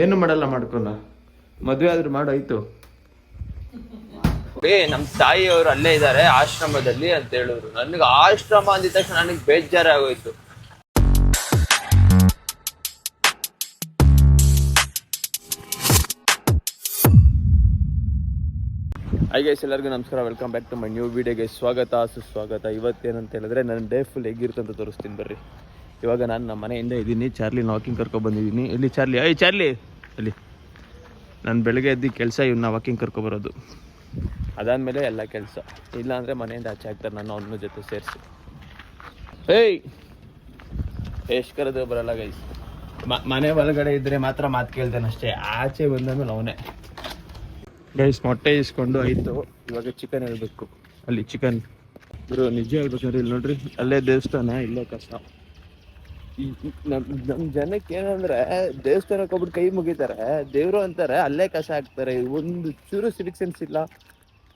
ಏನು ಮಾಡಲ್ಲ ಮಾಡ್ಕೊಲ್ಲ, ಮದುವೆ ಆದ್ರೂ ಮಾಡಾಯ್ತು. ನಮ್ಮ ತಾಯಿಯವರು ಅಲ್ಲೇ ಇದ್ದಾರೆ ಆಶ್ರಮದಲ್ಲಿ ಅಂತ ಹೇಳಿದ್ರು. ನನಗೆ ಆಶ್ರಮ ಅಂದಿದ ತಕ್ಷಣ ನನಗೆ ಬೇಜಾರಾಗೋಯ್ತು. ಹಾಗೆ ಎಲ್ಲರಿಗೂ ನಮಸ್ಕಾರ, welcome back to my new ವಿಡಿಯೋಗೆ ಸ್ವಾಗತ ಸುಸ್ವಾಗತ. ಇವತ್ತೇನಂತ ಹೇಳಿದ್ರೆ ನನ್ನ ಡೇ ಫುಲ್ ಹೇಗಿರುತ್ತೆ ಅಂತ ತೋರಿಸ್ತೀನಿ ಬರ್ರಿ. ಇವಾಗ ನಾನು ನಮ್ಮ ಮನೆಯಿಂದ ಇದ್ದೀನಿ, ಚಾರ್ಲಿನ ವಾಕಿಂಗ್ ಕರ್ಕೊಬಂದಿದ್ದೀನಿ. ಎಲ್ಲಿ ಚಾರ್ಲಿ? ಚಾರ್ಲಿ ಅಲ್ಲಿ. ನಾನು ಬೆಳಗ್ಗೆ ಎದ್ದು ಕೆಲಸ ಇವನ್ನ ವಾಕಿಂಗ್ ಕರ್ಕೊಬರೋದು, ಅದಾದಮೇಲೆ ಎಲ್ಲ ಕೆಲಸ. ಇಲ್ಲಾಂದರೆ ಮನೆಯಿಂದ ಆಚೆ ಹಾಕ್ತಾರೆ ನನ್ನ ಅವನ ಜೊತೆ ಸೇರಿಸಿ. ಎಷ್ಟು ಕರೆದು ಬರಲ್ಲ ಗೈಸ್. ಮನೆ ಒಳಗಡೆ ಇದ್ದರೆ ಮಾತ್ರ ಮಾತು ಕೇಳ್ತೇನೆ ಅಷ್ಟೇ, ಆಚೆ ಬಂದಾದ್ಮೇಲೆ ಅವನೇ. ಗೈಸ್ ಮೊಟ್ಟೆ ಇಸ್ಕೊಂಡು ಆಯಿತು, ಇವಾಗ ಚಿಕನ್ ಹೇಳ್ಬೇಕು. ಅಲ್ಲಿ ಚಿಕನ್ ಇವರು ನಿಜ ಹೇಳ್ಬೇಕಾದ್ರೆ ಇಲ್ಲಿ ನೋಡ್ರಿ, ಅಲ್ಲೇ ದೇವಸ್ಥಾನ, ಇಲ್ಲೇ ಕಷ್ಟ. ನಮ್ಮ ಜನಕ್ಕೆ ಏನಂದ್ರೆ ದೇವಸ್ಥಾನಕ್ಕೆ ಹೋಗ್ಬಿಟ್ಟು ಕೈ ಮುಗಿತಾರೆ, ದೇವರು ಅಂತಾರೆ, ಅಲ್ಲೇ ಕಸ ಹಾಕ್ತಾರೆ. ಒಂದು ಚೂರು ಸಿವಿಕ್ ಸೆನ್ಸ್ ಇಲ್ಲ,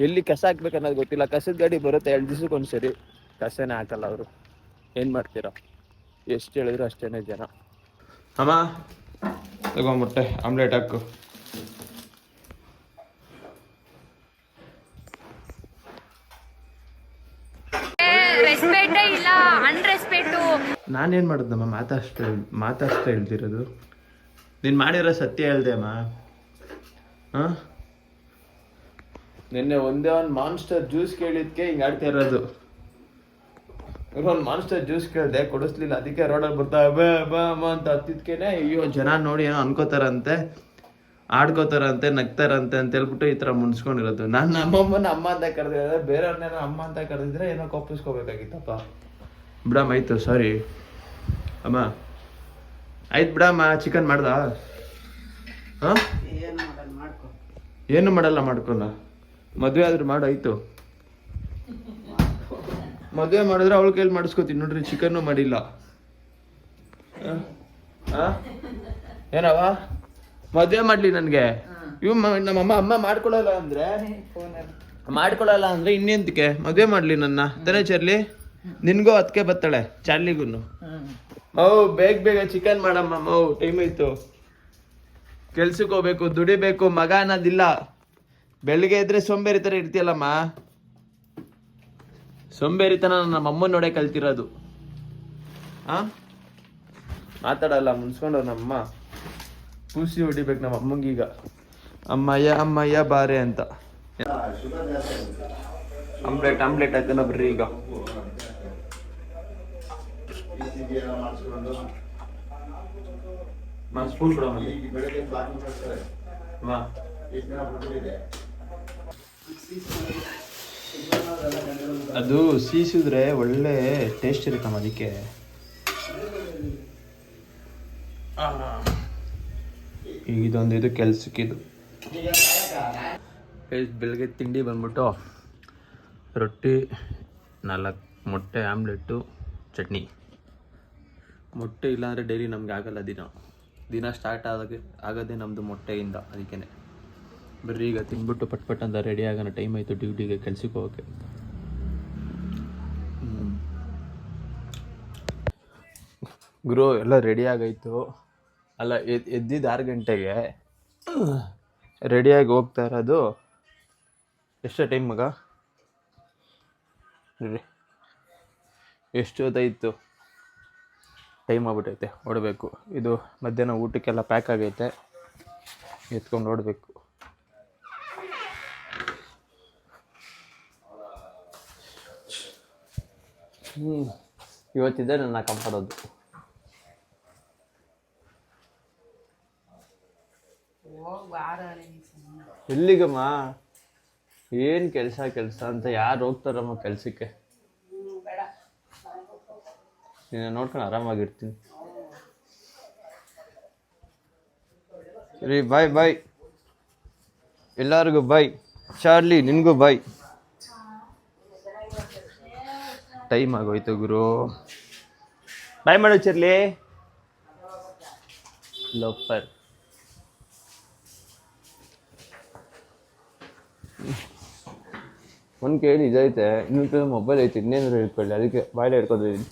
ಎಲ್ಲಿ ಕಸ ಹಾಕ್ಬೇಕು ಅನ್ನೋದು ಗೊತ್ತಿಲ್ಲ. ಕಸದ ಗಾಡಿ ಬರುತ್ತೆ 2 ದಿವಸಕ್ಕೊಂದ್ಸರಿ, ಕಸನೇ ಹಾಕಲ್ಲ ಅವರು. ಏನು ಮಾಡ್ತೀರಾ? ಎಷ್ಟು ಹೇಳಿದ್ರು ಅಷ್ಟೇನೆ ಜನ. ಅಮ್ಮ ತಗೋ ಮೊಟ್ಟೆ ಆಮ್ಲೆಟ್ ಹಾಕು. ನಾನೇನು ಮಾಡಿದ್ನಮ್ಮ? ಮಾತಾಡ್ತಾ ಹೇಳ್ತಿರೋದು. ನೀನು ಮಾಡಿರೋ ಸತ್ಯ ಹೇಳ್ದೆ ಅಮ್ಮ. ಹಾಂ, ನಿನ್ನೆ ಒಂದೇ ಒಂದು ಮಾನ್ಸ್ಟರ್ ಜ್ಯೂಸ್ ಕೇಳಿದ್ಕೆ ಹಿಂಗೆ ಆಡ್ತಾ ಇರೋದು. ಒಂದು ಮಾನ್ಸ್ಟರ್ ಜ್ಯೂಸ್ ಕೇಳಿದೆ, ಕೊಡಿಸ್ಲಿಲ್ಲ. ಅದಕ್ಕೆ ರೋಡಲ್ಲಿ ಬರ್ತಾ ಬಾ ಅಂತ ಹತ್ತಿದ್ಕೇನೆ ಅಯ್ಯೋ ಜನ ನೋಡಿ ಏನೋ ಅನ್ಕೋತಾರಂತೆ, ಆಡ್ಕೋತಾರಂತೆ, ನಗ್ತಾರಂತೆ ಅಂತ ಹೇಳ್ಬಿಟ್ಟು ಈ ಥರ ಮುನ್ಸ್ಕೊಂಡಿರೋದು. ನಾನು ನಮ್ಮಮ್ಮನ ಅಮ್ಮ ಅಂತ ಕರೆದಿದ್ರೆ, ಬೇರೆಯವ್ರನ್ನೇನೋ ಅಮ್ಮ ಅಂತ ಕರೆದಿದ್ರೆ ಏನೋ ಕೋಪಿಸ್ಕೋಬೇಕಾಗಿತ್ತಪ್ಪ. ಬಿಡಮ್ಮ, ಆಯಿತು, ಸಾರಿ ಅಮ್ಮ, ಆಯ್ತು ಬಿಡಮ್ಮ. ಚಿಕನ್ ಮಾಡ್ದ? ಹಾಂ, ಏನು ಮಾಡಲ್ಲ ಮಾಡ್ಕೊಲ್ಲ. ಮದುವೆ ಆದ್ರೂ ಮಾಡಾಯ್ತು. ಮದುವೆ ಮಾಡಿದ್ರೆ ಅವಳ ಕೈಲಿ ಮಾಡಿಸ್ಕೋತೀನಿ ನೋಡ್ರಿ. ಚಿಕನ್ನು ಮಾಡಿಲ್ಲ. ಏನವ ಮದುವೆ ಮಾಡಲಿ ನನಗೆ? ನಮ್ಮಮ್ಮ ಅಮ್ಮ ಮಾಡ್ಕೊಳಲ್ಲ ಅಂದ್ರೆ ಇನ್ನೆಂತಕ್ಕೆ ಮದುವೆ ಮಾಡಲಿ ನನ್ನ? ತಾನೇ ಚಾರ್ಲಿ? ನಿನ್ಗೂ ಅದಕ್ಕೆ ಬರ್ತಾಳೆ, ಚಾರ್ಲಿಗೂ. ಬೇಗ ಚಿಕನ್ ಮಾಡಮ್ಮ. ಟೈಮ್ ಆಯ್ತು, ಕೆಲ್ಸಕ್ಕೆ ಹೋಗ್ಬೇಕು, ದುಡಿಬೇಕು. ಮಗ ಅನ್ನೋದಿಲ್ಲ. ಬೆಳಿಗ್ಗೆ ಇದ್ರೆ ಸೋಂಬೇರಿ ಥರ ಇರ್ತೀಯಲ್ಲಮ್ಮ. ಸೋಂಬೇರಿತನ ನಮ್ಮ ಅಮ್ಮನ ನೋಡೇ ಕಲ್ತಿರೋದು. ಮಾತಾಡಲ್ಲ, ಮುನ್ಸ್ಕೊಂಡು ನಮ್ಮಮ್ಮ ಪೂಸಿ ಹೊಡಿಬೇಕು ನಮ್ಮ ಅಮ್ಮಂಗೀಗ. ಅಮ್ಮಯ್ಯ ಬಾರೆ ಅಂತ. ಆಮ್ಲೆಟ್ ಹಾಕೋಣ ಬರ್ರಿ ಈಗ. ಸ್ಪೂನ್ ಕೊಡ. ಅದು ಸೀಸಿದ್ರೆ ಒಳ್ಳೆ ಟೇಸ್ಟ್ ಇರುತ್ತಮ್ಮ, ಅದಕ್ಕೆ. ಈಗ ಇದೊಂದು ಕೆಲ್ಸಕ್ಕಿದು. ಬೆಳಗ್ಗೆ ತಿಂಡಿ ಬಂದ್ಬಿಟ್ಟು ರೊಟ್ಟಿ, 4 ಮೊಟ್ಟೆ, ಆಮ್ಲೆಟ್ಟು, ಚಟ್ನಿ. ಮೊಟ್ಟೆ ಇಲ್ಲಾಂದರೆ ಡೈಲಿ ನಮಗೆ ಆಗಲ್ಲ. ದಿನ ಸ್ಟಾರ್ಟ್ ಆಗೋದೇ ನಮ್ಮದು ಮೊಟ್ಟೆಯಿಂದ. ಅದಕ್ಕೇ ಬರ್ರಿ ಈಗ ತಿಂದ್ಬಿಟ್ಟು ಪಟ್ ಅಂತ ರೆಡಿ ಆಗೋಣ. ಟೈಮ್ ಆಯಿತು ಡ್ಯೂಟಿಗೆ, ಕೆಲ್ಸಕ್ಕೆ ಹೋಗೋಕ್ಕೆ. ಗುರು ಎಲ್ಲ ರೆಡಿ ಆಗೈತು. ಅಲ್ಲ, ಎದ್ದಿದ್ದು 6 ಗಂಟೆಗೆ, ರೆಡಿಯಾಗಿ ಹೋಗ್ತಾ ಇರೋದು ಎಷ್ಟೋ ಟೈಮ್ ಮಗ? ಎಷ್ಟು ಹೊತ್ತಾಯಿತು? ಟೈಮ್ ಆಗ್ಬಿಟ್ಟೈತೆ, ಹೊಡಬೇಕು. ಇದು ಮಧ್ಯಾಹ್ನ ಊಟಕ್ಕೆಲ್ಲ ಪ್ಯಾಕ್ ಆಗೈತೆ, ಎತ್ಕೊಂಡು ಓಡಬೇಕು. ಇವತ್ತಿದೆ ನನ್ನ ಕಾಪಾಡೋದು. ಎಲ್ಲಿಗಮ್ಮ? ಏನು ಕೆಲಸ ಅಂತ ಯಾರು ಹೋಗ್ತಾರಮ್ಮ ಕೆಲ್ಸಕ್ಕೆ? ನೀನು ನೋಡ್ಕೊಂಡು ಆರಾಮಾಗಿರ್ತೀನಿ. ಸರಿ, ಬಾಯ್. ಎಲ್ಲರಿಗೂ ಬಾಯ್. ಚಾರ್ಲಿ ನಿನಗೂ ಬಾಯ್. ಟೈಮ್ ಆಗೋಯ್ತು ಗುರು. ಬಾಯ್ ಮಾಡು ಚಾರ್ಲಿ. ಲೋಪರ್. ಒಂದು ಕೇಳಿ ಇದೈತೆ, ಇನ್ನೊಂದು ಮೊಬೈಲ್ ಐತೆ, ಇನ್ನೇನಾದ್ರು ಇಟ್ಕೊಳ್ಳಿ. ಅದಕ್ಕೆ ಬಾಯ್ಲೆ ಇಟ್ಕೊಂಡಿದ್ದೀನಿ.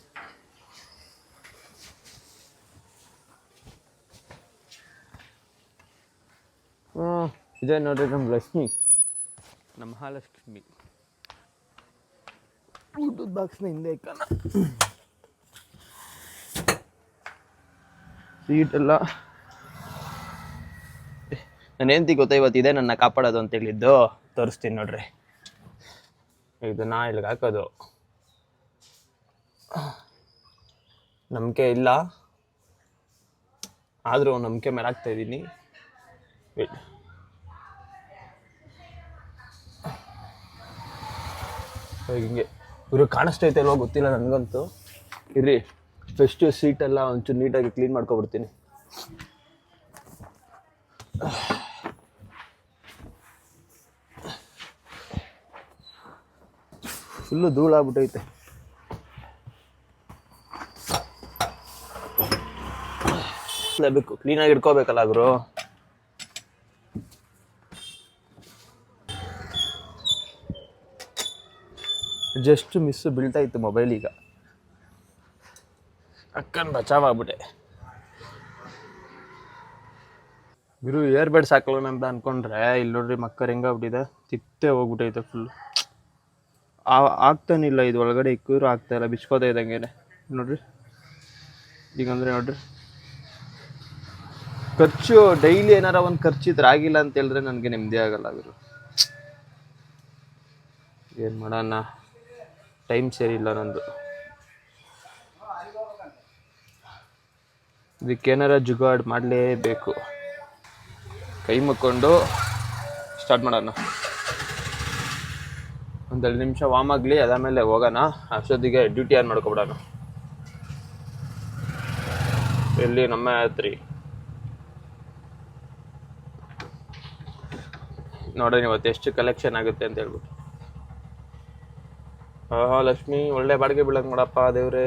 ಇದೇ ನೋಡ್ರಿ ನಮ್ಮ ಲಕ್ಷ್ಮಿ, ನಮ್ಮ ಮಹಾಲಕ್ಷ್ಮಿ. ಊಟದ ಬಾಕ್ಸ್ನ ಹಿಂದೆ ಇಕ್ಕಣ. ಸೀಟೆಲ್ಲ ನಾನು ಹೆಂಡ್ತಿ ಗೊತ್ತಾ ಇವತ್ತು ಇದೆ ನನ್ನ ಕಾಪಾಡೋದು ಅಂತ ಹೇಳಿದ್ದು. ತೋರಿಸ್ತೀನಿ ನೋಡ್ರಿ, ಇದನ್ನ ಇಲ್ಲಿಗೆ ಹಾಕೋದು. ನಂಬಿಕೆ ಇಲ್ಲ, ಆದರೂ ನಂಬಿಕೆ ಮೇಲೆ ಹಾಕ್ತಾ ಇದ್ದೀನಿ. ಹಿಂಗೆ ಇವರು ಕಾಣಿಸ್ತೈತೆ ಅಲ್ವಾ ಗೊತ್ತಿಲ್ಲ ನನಗಂತೂ. ಇರ್ರಿ, ಫಸ್ಟ್ ಸೀಟೆಲ್ಲ ಒಂಚೂರು ನೀಟಾಗಿ ಕ್ಲೀನ್ ಮಾಡ್ಕೊಬಿಡ್ತೀನಿ. ಫುಲ್ಲು ಧೂಳಾಗ್ಬಿಟ್ಟೈತೆ. ಬೇಕು ಕ್ಲೀನಾಗಿ ಇಟ್ಕೋಬೇಕಲ್ಲ ಗುರು. ಜಸ್ಟ್ ಮಿಸ್ಸು ಬೀಳ್ತಾ ಇತ್ತು ಮೊಬೈಲ್. ಈಗ ಅಕ್ಕನ ಬಚಾವಾಗ್ಬಿಟ್ಟೆ. ಗುರು ಏರ್ಬಡ್ಸ್ ಹಾಕೊಳ್ಳೋಣ ಅಂತ ಅನ್ಕೊಂಡ್ರೆ ಇಲ್ಲಿ ನೋಡ್ರಿ ಮಕ್ಕರ್ ಹೆಂಗಾಗ್ಬಿಟ್ಟಿದೆ, ತಿಕ್ತೆ ಹೋಗ್ಬಿಟ್ಟೈತೆ ಫುಲ್. ಆಗ್ತಾನಿಲ್ಲ, ಇದು ಒಳಗಡೆ ಇಕ್ಕಿದ್ರು ಆಗ್ತಾ ಇಲ್ಲ, ಬಿಚ್ಕೋತಾ ಇದ್ದಂಗೆ ನೋಡ್ರಿ. ಈಗಂದ್ರೆ ನೋಡ್ರಿ ಖರ್ಚು ಡೈಲಿ ಏನಾರ ಒಂದು ಖರ್ಚಿದ್ರೆ ಆಗಿಲ್ಲ ಅಂತ ಹೇಳಿದ್ರೆ ನನಗೆ ನೆಮ್ಮದಿ ಆಗಲ್ಲ ಗುರು. ಏನು ಮಾಡೋಣ, ಟೈಮ್ ಸರಿ ಇಲ್ಲ ನಂದು. ಇದಕ್ಕೇನಾರ ಜುಗಾಡ್ ಮಾಡಲೇಬೇಕು. ಕೈ ಮುಕ್ಕೊಂಡು ಸ್ಟಾರ್ಟ್ ಮಾಡೋಣ. ಒಂದು 2 ನಿಮಿಷ ವಾಮ್ ಆಗಲಿ, ಅದಾದಮೇಲೆ ಹೋಗೋಣ. ಅಷ್ಟೊತ್ತಿಗೆ ಡ್ಯೂಟಿ ಆನ್ ಮಾಡ್ಕೊಬಿಡೋಣ. ಎಲ್ಲಿ ನಮ್ಮ ಯಾತ್ರಿ ನೋಡ್ರಿ ಇವತ್ತು ಎಷ್ಟು ಕಲೆಕ್ಷನ್ ಆಗುತ್ತೆ ಅಂತ ಹೇಳ್ಬಿಟ್ಟು. ಲಕ್ಷ್ಮಿ ಒಳ್ಳೆ ಬಾಡಿಗೆ ಬೀಳಂಗೆ ಮಾಡಪ್ಪ ದೇವ್ರೆ.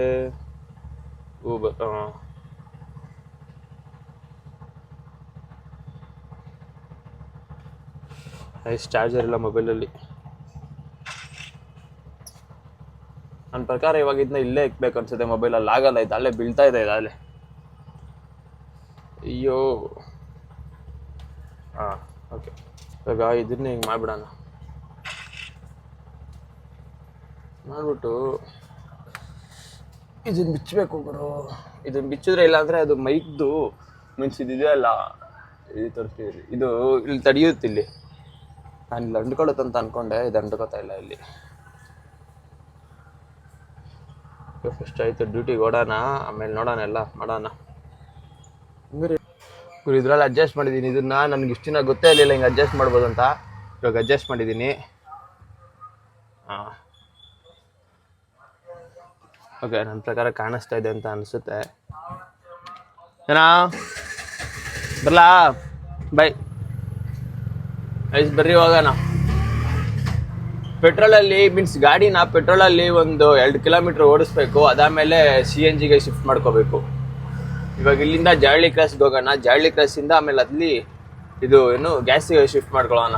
ಐಸ್ ಚಾರ್ಜರ್ ಇಲ್ಲ ಮೊಬೈಲಲ್ಲಿ. ನನ್ನ ಪ್ರಕಾರ ಇವಾಗ ಇದನ್ನ ಇಲ್ಲೇ ಇಕ್ಬೇಕು ಅನ್ಸುತ್ತೆ. ಮೊಬೈಲಲ್ಲಿ ಆಗಲ್ಲ, ಇದು ಅಲ್ಲೇ ಬೀಳ್ತಾ ಇದೆ. ಇದು ಅಲ್ಲೇ, ಅಯ್ಯೋ. ಹಾಂ, ಓಕೆ. ಇವಾಗ ಇದನ್ನೇ ಹಿಂಗೆ ಮಾಡಿಬಿಡೋಣ. ಮಾಡಿಬಿಟ್ಟು ಇದನ್ನು ಬಿಚ್ಚಬೇಕು ಗುರು. ಇದನ್ನು ಬಿಚ್ಚಿದ್ರೆ ಇಲ್ಲ ಅಂದರೆ ಅದು ಮೈಕ್ದು ಮೀನ್ಸ್ ಇದಿದೆ ಅಲ್ಲ, ಇದು ತೋರಿಸ್ತೀವಿ. ಇದು ಇಲ್ಲಿ ತಡೆಯುತ್ತೆ. ಇಲ್ಲಿ ನಾನು ಇಲ್ಲಿ ಅಂಡ್ಕೊಳುತ್ತಂತ ಅಂದ್ಕೊಂಡೆ, ಇದು ಅಂಡ್ಕೋತಾ ಇಲ್ಲ ಇಲ್ಲಿ. ಫಸ್ಟ್ ಆಯಿತು ಡ್ಯೂಟಿಗೆ ಓಡೋಣ, ಆಮೇಲೆ ನೋಡೋಣ, ಎಲ್ಲ ಮಾಡೋಣ. ಗುರು ಇದ್ರಲ್ಲಿ ಅಡ್ಜಸ್ಟ್ ಮಾಡಿದ್ದೀನಿ. ಇದನ್ನ ನನಗೆ ಇಷ್ಟು ದಿನ ಗೊತ್ತೇ ಇರಲಿಲ್ಲ ಹಿಂಗೆ ಅಡ್ಜಸ್ಟ್ ಮಾಡ್ಬೋದು ಅಂತ. ಇವಾಗ ಅಡ್ಜಸ್ಟ್ ಮಾಡಿದ್ದೀನಿ. ಹಾಂ, ಓಕೆ. ನನ್ನ ಪ್ರಕಾರ ಕಾಣಿಸ್ತಾ ಇದೆ ಅಂತ ಅನಿಸುತ್ತೆ. ಏನಾ ಬರಲಾ? ಬೈ ಐಸ್ ಬರ್ರಿ ಹೋಗೋಣ. ಪೆಟ್ರೋಲಲ್ಲಿ ಮೀನ್ಸ್ ಗಾಡಿನ ಪೆಟ್ರೋಲಲ್ಲಿ ಒಂದು 2 ಕಿಲೋಮೀಟ್ರ್ ಓಡಿಸ್ಬೇಕು. ಅದಾದಮೇಲೆ CNGಗೆ ಶಿಫ್ಟ್ ಮಾಡ್ಕೋಬೇಕು. ಇವಾಗ ಇಲ್ಲಿಂದ ಜಾಳ್ಳಿ ಕ್ರಾಸ್ಗೆ ಹೋಗೋಣ. ಜಾಳ್ಳಿ ಕ್ರಾಸಿಂದ ಆಮೇಲೆ ಅಲ್ಲಿ ಇದು ಏನು ಗ್ಯಾಸಿಗೆ ಶಿಫ್ಟ್ ಮಾಡ್ಕೊಳ್ಳೋಣ.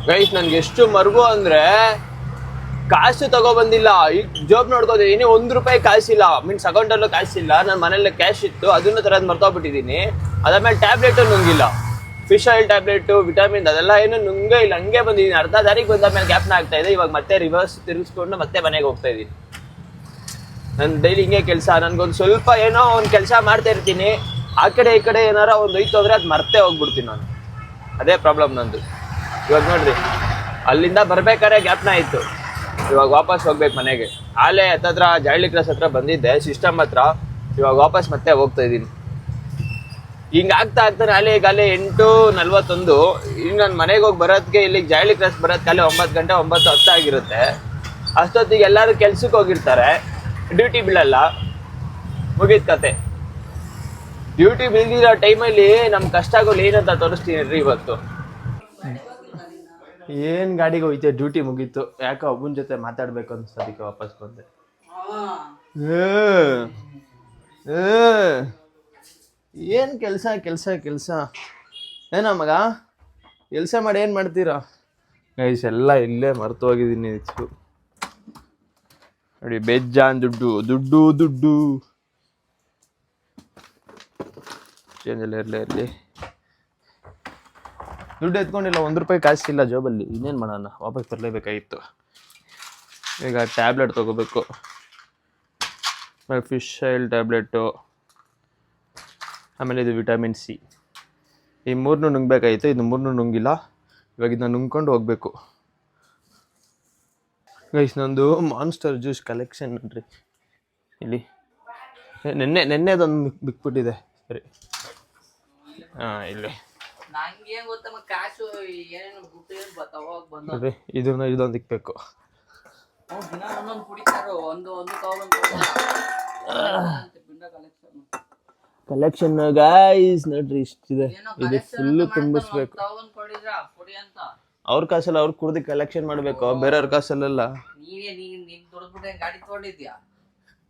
ಗೈಸ್ ನನಗೆ ಎಷ್ಟು ಮರ್ಗು ಅಂದರೆ ಕಾಸು ತಗೊಬಂದಿಲ್ಲ. ಈಗ ಜಾಬ್ ನೋಡ್ಕೋತಿದ್ದೀನಿ, ₹1 ಕಾಸಿಲ್ಲ. ಮೀನ್ಸ್ ಅಕೌಂಟಲ್ಲೂ ಕಾಸಿಲ್ಲ. ನನ್ನ ಮನೇಲಿ ಕ್ಯಾಶ್ ಇತ್ತು, ಅದನ್ನು ತರೋದು ಮರ್ತೋಗ್ಬಿಟ್ಟಿದ್ದೀನಿ. ಅದಾದ್ಮೇಲೆ ಟ್ಯಾಬ್ಲೆಟು ನುಂಗಿಲ್ಲ. ಫಿಶ್ ಆಯಿಲ್ ಟ್ಯಾಬ್ಲೆಟು, ವಿಟಮಿನ್ ಅದೆಲ್ಲ ಏನು ನುಂಗೇ ಇಲ್ಲ. ಹಂಗೆ ಬಂದಿದ್ದೀನಿ. ಅರ್ಧ ದಾರಿಗೆ ಬಂದಾದ್ಮೇಲೆ ಗ್ಯಾಪ್ನ ಆಗ್ತಾ ಇದೆ. ಇವಾಗ ಮತ್ತೆ ರಿವರ್ಸ್ ತಿರುಗಿಸ್ಕೊಂಡು ಮತ್ತೆ ಮನೆಗೆ ಹೋಗ್ತಾ ಇದ್ದೀನಿ. ನನ್ನ ಡೈಲಿ ಹಿಂಗೆ ಕೆಲಸ. ನನಗೊಂದು ಸ್ವಲ್ಪ ಏನೋ ಒಂದು ಕೆಲಸ ಮಾಡ್ತಾ ಇರ್ತೀನಿ, ಆ ಕಡೆ ಈ ಕಡೆ ಏನಾರ ಒಂದು ಹೋಯ್ತು ಹೋದರೆ ಅದು ಮರ್ತೇ ಹೋಗ್ಬಿಡ್ತೀನಿ ನಾನು. ಅದೇ ಪ್ರಾಬ್ಲಮ್ ನಂದು. ಇವಾಗ ನೋಡ್ರಿ, ಅಲ್ಲಿಂದ ಬರ್ಬೇಕಾದ್ರೆ ಗ್ಯಾಪ್ನ ಆಯಿತು. ಇವಾಗ ವಾಪಸ್ ಹೋಗ್ಬೇಕು ಮನೆಗೆ. ಆಲೇ ಹತ್ತತ್ರ ಜಾಳ್ಳಿ ಕ್ರಾಸ್ ಹತ್ರ ಬಂದಿದ್ದೆ, ಸಿಸ್ಟಮ್ ಹತ್ರ. ಇವಾಗ ವಾಪಸ್ ಮತ್ತೆ ಹೋಗ್ತಾ ಇದ್ದೀನಿ. ಹಿಂಗೆ ಆಗ್ತಾ ಆಗ್ತಾನೆ ಆಲೇ 8:41. ಈಗ ನಾನು ಮನೆಗೆ ಹೋಗಿ ಬರೋದಕ್ಕೆ ಇಲ್ಲಿಗೆ ಜಾಳ್ಳಿ ಕ್ರಾಸ್ ಬರೋದಕ್ಕೆ 9 ಗಂಟೆ 9:10 ಆಗಿರುತ್ತೆ. ಅಷ್ಟೊತ್ತಿಗೆ ಎಲ್ಲರೂ ಕೆಲ್ಸಕ್ಕೆ ಹೋಗಿರ್ತಾರೆ, ಡ್ಯೂಟಿ ಬೀಳಲ್ಲ, ಮುಗಿದ ಕತೆ. ಡ್ಯೂಟಿ ಬೀಳ್ದಿರೋ ಟೈಮಲ್ಲಿ ನಮ್ಮ ಕಷ್ಟಗಳು ಏನಂತ ತೋರಿಸ್ತೀನಿ ರೀ ಇವತ್ತು. ಏನು ಗಾಡಿಗೆ ಹೋಯ್ತೆ, ಡ್ಯೂಟಿ ಮುಗೀತು. ಯಾಕೋ ಒಬ್ಬನ ಜೊತೆ ಮಾತಾಡ್ಬೇಕು ಅನ್ಸ್ತು, ಅದಕ್ಕೆ ವಾಪಸ್ ಬಂದೆ. ಏನು ಕೆಲಸ ಕೆಲಸ ಕೆಲಸ ಏನ ಮಗ? ಕೆಲಸ ಮಾಡಿ ಏನು ಮಾಡ್ತೀರಾ ಗೈಸ್? ಎಲ್ಲ ಇಲ್ಲೇ ಮರ್ತು ಹೋಗಿದ್ದೀನಿ. ನೋಡಿ, ಬೇಜಾನ್ ದುಡ್ಡು ದುಡ್ಡು ದುಡ್ಡು. ಚೇಂಜಲ್ಲಿ ಇರಲಿ. ದುಡ್ಡು ಎತ್ಕೊಂಡಿಲ್ಲ, 1 ರೂಪಾಯಿ ಕಾಸಿಲ್ಲ ಜಾಬಲ್ಲಿ. ಇನ್ನೇನು ಮಾಡೋಣ, ವಾಪಸ್ ತರಲೇಬೇಕಾಗಿತ್ತು. ಈಗ ಟ್ಯಾಬ್ಲೆಟ್ ತೊಗೋಬೇಕು, ಫಿಶ್ ಆಯಿಲ್ ಟ್ಯಾಬ್ಲೆಟು, ಆಮೇಲೆ ಇದು ವಿಟಮಿನ್ ಸಿ. ಈ 3 ನುಂಗಬೇಕಾಗಿತ್ತು, ಇದು 3 ನುಂಗಿಲ್ಲ. ಇವಾಗ ಇದನ್ನ ನುಂಗ್ಕೊಂಡು ಹೋಗಬೇಕು. ಗೈಸ್ ನಂದು ಮಾನ್ಸ್ಟರ್ ಜ್ಯೂಸ್ ಕಲೆಕ್ಷನ್ ನೋಡ್ರಿ ಇಲ್ಲಿ. ನೆನ್ನೆದೊಂದು ಬಿಕ್ಬಿಟ್ಟಿದೆ. ಸರಿ ಇಲ್ಲಿ ನೋಡ್ರಿ, ಇದೊಂದು ಇಕ್ಬೇಕು. ಕಲೆಕ್ಷನ್ ಗೈಸ್ ನೋಡ್ರಿ ಇಷ್ಟಿದೆ. ಇದು ಫುಲ್ಲು ತುಂಬಿಸ್ಬೇಕು. ಅವ್ರ ಕಾಸಲ್ಲ ಅವ್ರು ಕುಡ್ದು ಕಲೆಕ್ಷನ್ ಮಾಡ್ಬೇಕು, ಬೇರೆಯವ್ರ ಕಾಸಲ್ಲ.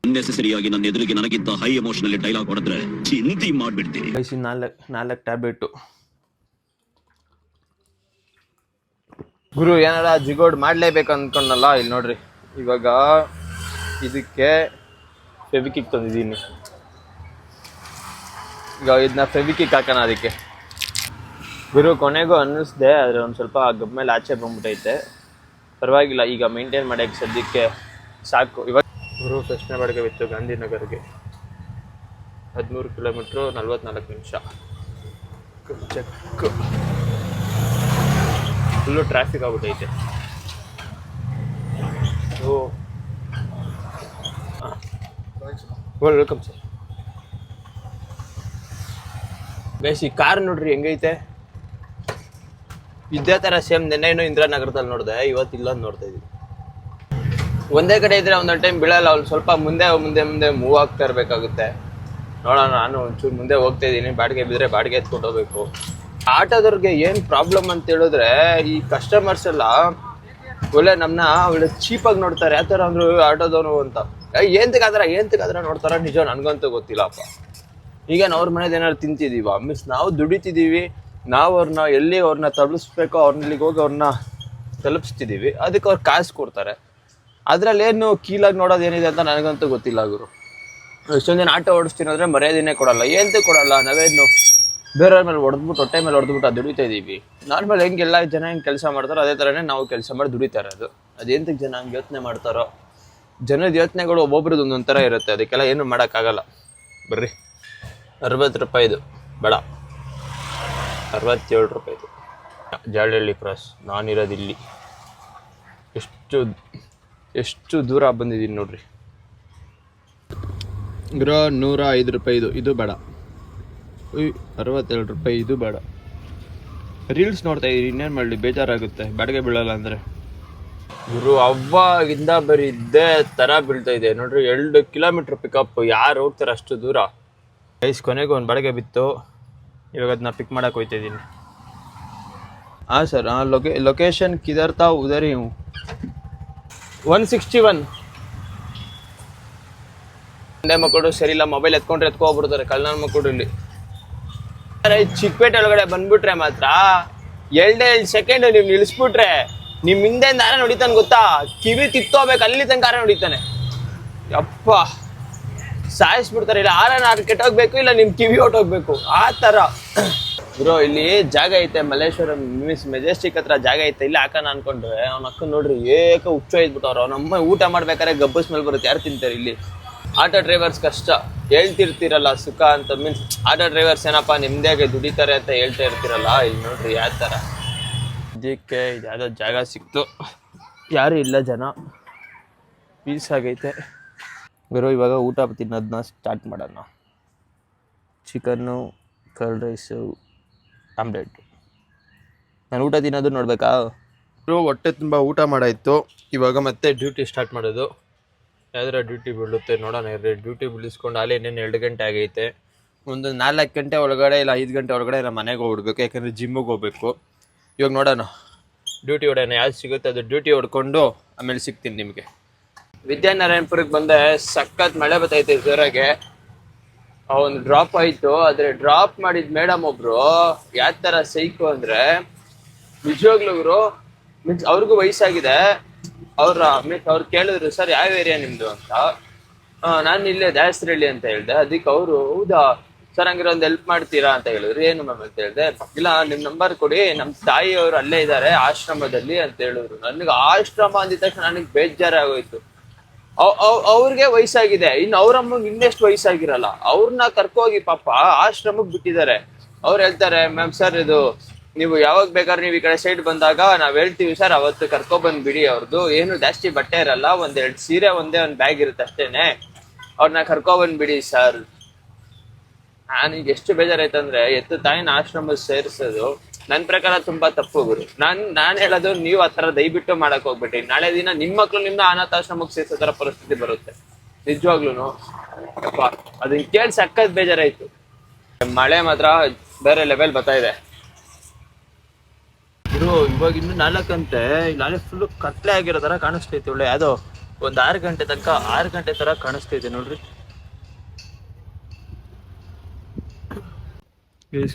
ಅನ್ನೆಸೆಸರಿಯಾಗಿ ನನ್ನ ಎದುರಿಗೆ ನನಗಿಂತ ಹೈ ಎಮೋಷನಲ್ ಡೈಲಾಗ್ ಹೊಡೆದ್ರೆ ಚಿಂತೆ ಮಾಡ್ಬಿಡ್ತೀನಿ. 4 ಟ್ಯಾಬ್ಲೆಟ್. ಗುರು ಏನಾರ ಜಿಗೋಡ್ ಮಾಡ್ಲೇಬೇಕು ಅನ್ಕೊಂಡಲ್ಲ. ಇಲ್ಲಿ ನೋಡ್ರಿ, ಇವಾಗ ಇದಕ್ಕೆ ಫೆವಿಕಿಕ್ ತಂದಿದ್ದೀನಿ. ಈಗ ಇದನ್ನ ಫೆವಿಕಿಕ್ ಹಾಕೋಣ ಅದಕ್ಕೆ. ಗುರು ಕೊನೆಗೂ ಅನ್ನಿಸ್ದೆ, ಆದರೆ ಒಂದು ಸ್ವಲ್ಪ ಗಬ್ಬ ಮೇಲೆ ಆಚೆ ಬಂದ್ಬಿಟ್ಟೈತೆ. ಪರವಾಗಿಲ್ಲ, ಈಗ ಮೇಂಟೈನ್ ಮಾಡೋಕ್ಕೆ ಸದ್ಯಕ್ಕೆ ಸಾಕು. ಇವಾಗ ಗುರು ಫಸ್ಟ್ನೇ ಬಾಡಿಗೆ ಬಿತ್ತು ಗಾಂಧಿನಗರ್ಗೆ, 13 ಕಿಲೋಮೀಟ್ರು 44 ನಿಮಿಷ. ಚೆಕ್. ಫುಲ್ಲು ಟ್ರಾಫಿಕ್ ಆಗ್ಬಿಟ್ಟೈತೆ. Welcome sir. ಬೇಸಿ ಕಾರ್ ನೋಡ್ರಿ ಹೆಂಗೈತೆ. ಇದೇ ಥರ ಸೇಮ್ ನೆನ್ನೆನೂ ಇಂದಿರಾನಗರದಲ್ಲಿ ನೋಡಿದೆ, ಇವತ್ತು ಇಲ್ಲೊಂದು ನೋಡ್ತಾ ಇದ್ದೀವಿ. ಒಂದೇ ಕಡೆ ಇದ್ರೆ ಒಂದೊಂದು ಟೈಮ್ ಬೀಳಲ್ಲ, ಅವ್ರು ಸ್ವಲ್ಪ ಮುಂದೆ ಮೂವ್ ಆಗ್ತಾ ಇರಬೇಕಾಗುತ್ತೆ. ನೋಡೋಣ, ನಾನು ಒಂಚೂರು ಮುಂದೆ ಹೋಗ್ತಾ ಇದ್ದೀನಿ. ಬಾಡಿಗೆ ಬಿದ್ದರೆ ಬಾಡಿಗೆ ಎತ್ಕೊಂಡು ಹೋಗ್ಬೇಕು. ಆಟೋದವ್ರಿಗೆ ಏನು ಪ್ರಾಬ್ಲಮ್ ಅಂತ ಹೇಳಿದ್ರೆ, ಈ ಕಸ್ಟಮರ್ಸ್ ಎಲ್ಲ ಒಳ್ಳೆ ಚೀಪಾಗಿ ನೋಡ್ತಾರೆ. ಯಾವ ಥರ ಅಂದರು ಆಟೋದವನು ಅಂತ. ಏಂತಕ್ಕಾದ್ರೆ ನೋಡ್ತಾರ, ನಿಜ ನನಗಂತೂ ಗೊತ್ತಿಲ್ಲಪ್ಪ. ಈಗೇನು ಅವ್ರ ಮನೇದು ಏನಾದ್ರು ತಿಂತಿದ್ದೀವ ನಾವು ದುಡಿತಿದ್ದೀವಿ, ನಾವು ಅವ್ರನ್ನ ತಲುಪಿಸ್ಬೇಕೋ ಅವ್ರಲ್ಲಿಗೆ ಹೋಗಿ ಅವ್ರನ್ನ ತಲುಪಿಸ್ತಿದ್ದೀವಿ. ಅದಕ್ಕೆ ಅವ್ರು ಕಾಸು ಕೊಡ್ತಾರೆ. ಅದರಲ್ಲೇನು ಕೀಲಾಗಿ ನೋಡೋದು ಏನಿದೆ ಅಂತ ನನಗಂತೂ ಗೊತ್ತಿಲ್ಲ ಗುರು. ಎಷ್ಟೊಂದು ದಿನ ಆಟೋ ಓಡಿಸ್ತೀನಿ ಅಂದರೆ ಮರ್ಯಾದೆನೇ ಕೊಡಲ್ಲ, ಕೊಡಲ್ಲ. ನಾವೇನು ಬೇರೆಯವ್ರ ಮೇಲೆ ಹೊಡೆದ್ಬಿಟ್ಟು ಅದು ದುಡಿತಾ ಇದ್ದೀವಿ. ನಾರ್ಮಲ್ ಹೆಂಗೆಲ್ಲ ಜನ ಹೆಂಗೆ ಕೆಲಸ ಮಾಡ್ತಾರೋ ಅದೇ ಥರನೇ ನಾವು ಕೆಲಸ ಮಾಡಿ ದುಡಿತಾ ಇರೋದು. ಅದೇಂತಕ್ಕೆ ಜನ ಹಂಗೆ ಯೋಚನೆ ಮಾಡ್ತಾರೋ, ಜನದ ಯೋಚನೆಗಳು ಒಬ್ಬೊಬ್ರದ್ದು ಒಂದೊಂದು ಥರ ಇರುತ್ತೆ. ಅದಕ್ಕೆಲ್ಲ ಏನು ಮಾಡೋಕ್ಕಾಗಲ್ಲ. ಬರ್ರಿ, 60 ರೂಪಾಯಿದು ಬೇಡ, 67 ರೂಪಾಯಿದು. ಜಾಲಹಳ್ಳಿ ಕ್ರಾಸ್, ನಾನಿರೋದಿಲ್ಲಿ. ಎಷ್ಟು ದೂರ ಬಂದಿದ್ದೀನಿ ನೋಡ್ರಿ. 105 ರೂಪಾಯಿದು, ಇದು ಬೇಡ. 62 ರೂಪಾಯಿ, ಇದು ಬೇಡ. ರೀಲ್ಸ್ ನೋಡ್ತಾ ಇದ್ದೀರಿ, ಇನ್ನೇನು ಮಾಡಲಿ, ಬೇಜಾರಾಗುತ್ತೆ ಬಾಡಿಗೆ ಬೀಳಲ್ಲ ಅಂದರೆ. ಗುರು ಅವಾಗಿಂದ ಬರೀ ಇದ್ದೇ ಥರ ಬೀಳ್ತಾ ಇದೆ ನೋಡ್ರಿ. 2 ಕಿಲೋಮೀಟ್ರ್ ಪಿಕಪ್. ಯಾರು ಹೋಗ್ತಾರೆ ಅಷ್ಟು ದೂರ? ಕೊನೆಗೂ ಒಂದು ಬಾಡಿಗೆ ಬಿತ್ತು. ಇವಾಗ ಅದನ್ನ ಪಿಕ್ ಮಾಡಕ್ಕೆ ಹೋಗ್ತಾ ಇದ್ದೀನಿ. ಹಾಂ ಸರ್, ಲೊಕೇಶನ್ ಕಿದರ್ ತಾ ಉದರ್ ಹಿ ಹೂಂ. 161. ಸಂಡೆ ಮಕ್ಕಳು ಸರಿ ಇಲ್ಲ, ಮೊಬೈಲ್ ಎತ್ಕೊಂಡ್ಬಿಡ್ತಾರೆ ಕಲ್ನಾನ್ ಮಕ್ಕಳು. ಇಲ್ಲಿ ಚಿಕ್ಕಪೇಟೆ ಒಳಗಡೆ ಬಂದ್ಬಿಟ್ರೆ ಮಾತ್ರ 2 ಸೆಕೆಂಡ್ ನೀವು ನಿಲ್ಲಿಸ್ಬಿಟ್ರೆ ನಿಮ್ಮ ಹಿಂದೆಯಿಂದ ಆರ ನೋಡಿತಾನೆ ಗೊತ್ತಾ, ಕಿವಿ ತಿತ್ತೋಗ್ಬೇಕು ಅಲ್ಲಿ ತನಕ ಆರ ನೋಡಿತಾನೆ. ಯಪ್ಪ ಸಾಯಿಸ್ಬಿಡ್ತಾರೆ. ಇಲ್ಲ ಆರ ಕೆಟ್ಟೋಗ್ಬೇಕು, ಇಲ್ಲ ನಿಮ್ಮ ಕಿವಿ ಹೊಟ್ಟೋಗ್ಬೇಕು, ಆ ಥರ. ಬ್ರೋ ಇಲ್ಲಿ ಜಾಗ ಐತೆ, ಮಲ್ಲೇಶ್ವರಂ ಮೆಜೆಸ್ಟಿಕ್ ಹತ್ರ ಜಾಗ ಐತೆ, ಇಲ್ಲಿ ಹಾಕೋಣ ಅನ್ಕೊಂಡ್ರೆ ಅವ್ನ ಅಕ್ಕ ನೋಡ್ರಿ ಹುಚ್ಚ ಇದ್ಬಿಟ್ಟವ್ರು. ಅವ್ನಮ್ಮ ಊಟ ಮಾಡ್ಬೇಕಾದ್ರೆ ಗಬ್ಬು ಸ್ಮೆಲ್ ಬರುತ್ತೆ. ಯಾರು ತಿಂತಾರೆ ಇಲ್ಲಿ? ಆಟೋ ಡ್ರೈವರ್ಸ್ ಕಷ್ಟ ಹೇಳ್ತಿರ್ತೀರಲ್ಲ, ಸುಖ ಅಂತ. ಮೀನ್ಸ್ ಆಟೋ ಡ್ರೈವರ್ಸ್ ಏನಪ್ಪ ನಿಮ್ದೇ ದುಡಿತಾರೆ ಅಂತ ಹೇಳ್ತಾ ಇರ್ತೀರಲ್ಲ, ಇಲ್ಲಿ ನೋಡ್ರಿ ಯಾವ ಥರ. ಇದಕ್ಕೆ ಯಾವುದೋ ಜಾಗ ಸಿಕ್ತು, ಯಾರು ಇಲ್ಲ, ಜನ ಪೀಸ್ ಆಗೈತೆ. ಗುರು ಇವಾಗ ಊಟ ತಿನ್ನೋದನ್ನ ಸ್ಟಾರ್ಟ್ ಮಾಡೋಣ. Chicken, curd rice, omelette. ನಾನು ಊಟ ತಿನ್ನೋದು ನೋಡ್ಬೇಕಾ? ಹೊಟ್ಟೆ ತುಂಬ ಊಟ ಮಾಡಾಯಿತು. ಇವಾಗ ಮತ್ತೆ ಡ್ಯೂಟಿ ಸ್ಟಾರ್ಟ್ ಮಾಡೋದು. ಯಾವ್ದಾರ ಡ್ಯೂಟಿ ಬೀಳುತ್ತೆ ನೋಡೋಣ. ಡ್ಯೂಟಿ ಬಿಡಿಸ್ಕೊಂಡು ಅಲ್ಲಿ ಇನ್ನೇನು 2 ಗಂಟೆ ಆಗೈತೆ. ಒಂದು 4 ಗಂಟೆ ಒಳಗಡೆ ಇಲ್ಲ 5 ಗಂಟೆ ಒಳಗಡೆ ನಾನು ಮನೆಗೆ ಹೋಗ್ಬಿಡ್ಬೇಕು, ಯಾಕಂದರೆ ಜಿಮ್ಮಿಗೆ ಹೋಗ್ಬೇಕು. ಇವಾಗ ನೋಡೋಣ ಡ್ಯೂಟಿ ಹೊಡೆಯೋಣ, ಯಾವ್ದು ಸಿಗುತ್ತೆ ಅದು ಡ್ಯೂಟಿ ಹೊಡ್ಕೊಂಡು ಆಮೇಲೆ ಸಿಗ್ತೀನಿ ನಿಮಗೆ. ವಿದ್ಯಾನಾರಾಯಣಪುರಕ್ಕೆ ಬಂದೆ, ಸಖತ್ ಮಳೆ ಬರ್ತೈತೆ ಜೋರಾಗೆ. ಒಂದು ಡ್ರಾಪ್ ಆಯಿತು, ಆದರೆ ಡ್ರಾಪ್ ಮಾಡಿದ ಮೇಡಮ್ ಒಬ್ಬರು ಯಾವ ಥರ ಸೈಕು ಅಂದರೆ, ನಿಜವಾಗ್ಲೂ ಮೀನ್ಸ್ ಅವ್ರಿಗೂ ವಯಸ್ಸಾಗಿದೆ. ಅವ್ರು ಕೇಳಿದ್ರು, ಸರ್ ಯಾವ ಏರಿಯಾ ನಿಮ್ಮದು ಅಂತ. ನಾನು ಇಲ್ಲೇ ದಾಸರಳ್ಳಿ ಅಂತ ಹೇಳಿದೆ. ಅದಕ್ಕೆ ಅವರು, ಹೌದಾ ಸರ್ ಹಂಗಿರೋ ಒಂದು ಹೆಲ್ಪ್ ಮಾಡ್ತೀರಾ ಅಂತ ಹೇಳಿದ್ರು. ಏನು ಮ್ಯಾಮ್ ಅಂತ ಹೇಳಿದೆ. ಇಲ್ಲ ನಿಮ್ ನಂಬರ್ ಕೊಡಿ, ನಮ್ ತಾಯಿಯವರು ಅಲ್ಲೇ ಇದ್ದಾರೆ ಆಶ್ರಮದಲ್ಲಿ ಅಂತ ಹೇಳಿದ್ರು. ನನಗೆ ಆಶ್ರಮ ಅಂದಿದ ತಕ್ಷಣ ನನಗೆ ಬೇಜಾರಾಗೋಯ್ತು. ಅವ್ರಿಗೆ ವಯಸ್ಸಾಗಿದೆ, ಇನ್ನು ಅವ್ರಮ್ಮಗೆ ಇನ್ನೆಷ್ಟು ವಯಸ್ಸಾಗಿರಲ್ಲ. ಅವ್ರನ್ನ ಕರ್ಕೋಗಿ ಪಾಪ ಆಶ್ರಮಕ್ಕೆ ಬಿಟ್ಟಿದ್ದಾರೆ. ಅವ್ರು ಹೇಳ್ತಾರೆ, ಮ್ಯಾಮ್ ಸರ್ ಇದು ನೀವು ಯಾವಾಗ ಬೇಕಾದ್ರೆ ನೀವು ಈ ಕಡೆ ಸೈಡ್ ಬಂದಾಗ ನಾವ್ ಹೇಳ್ತೀವಿ ಸರ್, ಅವತ್ತು ಕರ್ಕೊ ಬಂದ್ಬಿಡಿ. ಅವ್ರದ್ದು ಏನು ಜಾಸ್ತಿ ಬಟ್ಟೆ ಇರಲ್ಲ, 1-2 ಸೀರೆ, ಒಂದ್ ಬ್ಯಾಗ್ ಇರುತ್ತೆ ಅಷ್ಟೇನೆ, ಅವ್ರನ್ನ ಕರ್ಕೊ ಬಂದ್ಬಿಡಿ ಸರ್. ನನಗೆ ಎಷ್ಟು ಬೇಜಾರಾಯ್ತಂದ್ರೆ ಎತ್ತು ತಾಯಿನ ಆಶ್ರಮ ಸೇರಿಸೋದು ನನ್ ಪ್ರಕಾರ ತುಂಬಾ ತಪ್ಪು ಗುರು. ನಾನ್ ಹೇಳೋದು, ನೀವು ಆತರ ದಯವಿಟ್ಟು ಮಾಡಕ್ ಹೋಗ್ಬಿಟ್ಟಿ. ನಾಳೆ ದಿನ ನಿಮ್ ಮಕ್ಳು ನಿಮ್ನ ಅನಾಥಾಶ್ರಮಕ್ಕೆ ಸೇರ್ಸೋ ತರ ಪರಿಸ್ಥಿತಿ ಬರುತ್ತೆ ನಿಜವಾಗ್ಲೂನು. ಅದನ್ನ ಕೇಳಿ ಸಕ್ಕತ್ ಬೇಜಾರಾಯ್ತು. ಮಳೆ ಮಾತ್ರ ಬೇರೆ ಲೆವೆಲ್ ಬರ್ತಾ ಇದೆ ಗುರು. ಇವಾಗ ಇನ್ನು 4 ಗಂಟೆ, ನಾಳೆ ಫುಲ್ ಕತ್ಲೆ ಆಗಿರೋ ತರ ಕಾಣಿಸ್ತೈತಿ. ಒಳ್ಳೆ ಯಾವ್ದೋ ಒಂದ್ 6 ಗಂಟೆ ತನಕ 6 ಗಂಟೆ ತರ ಕಾಣಿಸ್ತೈತೆ ನೋಡ್ರಿ.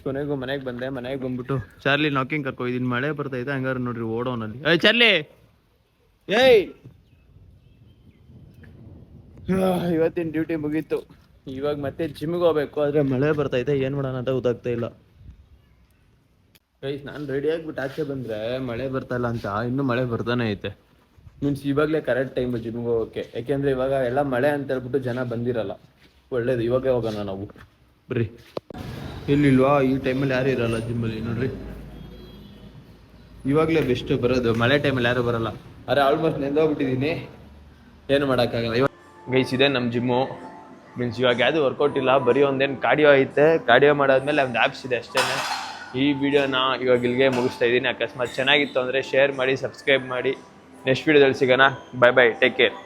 ಕೊನೆಗೂ ಮನೆಗೆ ಬಂದೆ. ಮನೆಗೆ ಬಂದ್ಬಿಟ್ಟು ಚಾರ್ಲಿ ನಾಕಿಂಗ್ ಕರ್ಕೊಯ್ದೀನಿ. ಮಳೆ ಬರ್ತಾ ಇದೆ, ಹಂಗಾರೆ ನೋಡ್ರಿ ಓಡೋನಲ್ಲಿ. ಚಾರ್ಲಿ ಏಯ್, ಇವತ್ತಿನ ಡ್ಯೂಟಿ ಮುಗೀತು. ಇವಾಗ ಮತ್ತೆ ಜಿಮ್ಗೆ ಹೋಗ್ಬೇಕು, ಆದ್ರೆ ಮಳೆ ಬರ್ತಾ ಇದೆ, ಏನ್ ಮಾಡೋಣ ಅಂತ ಗೊತ್ತಾಗ್ತಾ ಇಲ್ಲ. ಗೈಸ್ ನಾನು ರೆಡಿ ಆಗ್ಬಿಟ್ಟು ಆಚೆ ಬಂದ್ರೆ ಮಳೆ ಬರ್ತಾ ಇಲ್ಲ ಅಂತ, ಇನ್ನೂ ಮಳೆ ಬರ್ತಾನೆ ಐತೆ. ಮೀನ್ಸ್ ಇವಾಗಲೇ ಕರೆಕ್ಟ್ ಟೈಮ್ ಜಿಮ್ಗೆ ಹೋಗೋಕೆ. ಯಾಕೆಂದ್ರೆ ಇವಾಗ ಎಲ್ಲ ಮಳೆ ಅಂತ ಹೇಳ್ಬಿಟ್ಟು ಜನ ಬಂದಿರಲ್ಲ. ಒಳ್ಳೇದು, ಇವಾಗೇ ಹೋಗೋಣ ನಾವು. ಬರ್ರಿ. ಇಲ್ಲಿಲ್ವಾ, ಈ ಟೈಮಲ್ಲಿ ಯಾರು ಇರಲ್ಲ ಜಿಮ್ಮಲ್ಲಿ ನೋಡ್ರಿ. ಇವಾಗಲೇ ಬೆಸ್ಟ್ ಬರೋದು, ಮಳೆ ಟೈಮಲ್ಲಿ ಯಾರು ಬರಲ್ಲ. ಅರೆ ಆಲ್ಮೋಸ್ಟ್ ನೆಂದೋಗ್ಬಿಟ್ಟಿದ್ದೀನಿ, ಏನು ಮಾಡೋಕ್ಕಾಗಲ್ಲ. ಇವಾಗ ಗೈಸ್ ಇದೆ ನಮ್ಮ ಜಿಮ್ಮು. ಮೀನ್ಸ್ ಇವಾಗ ಯಾವುದು ವರ್ಕೌಟ್ ಇಲ್ಲ, ಬರೀ ಒಂದೇನು ಕಾರ್ಡಿಯೋ ಐತೆ. ಕಾರ್ಡಿಯೋ ಮಾಡಾದ್ಮೇಲೆ ಒಂದು ಆ್ಯಪ್ಸ್ ಇದೆ ಅಷ್ಟೇ. ಈ ವಿಡಿಯೋನ ಇವಾಗ ಇಲ್ಲಿಗೆ ಮುಗಿಸ್ತಾ ಇದ್ದೀನಿ. ಅಕಸ್ಮಾತ್ ಚೆನ್ನಾಗಿತ್ತು ಅಂದರೆ ಶೇರ್ ಮಾಡಿ, ಸಬ್ಸ್ಕ್ರೈಬ್ ಮಾಡಿ. ನೆಕ್ಸ್ಟ್ ವಿಡಿಯೋದಲ್ಲಿ ಸಿಗೋಣ. Bye bye, take care.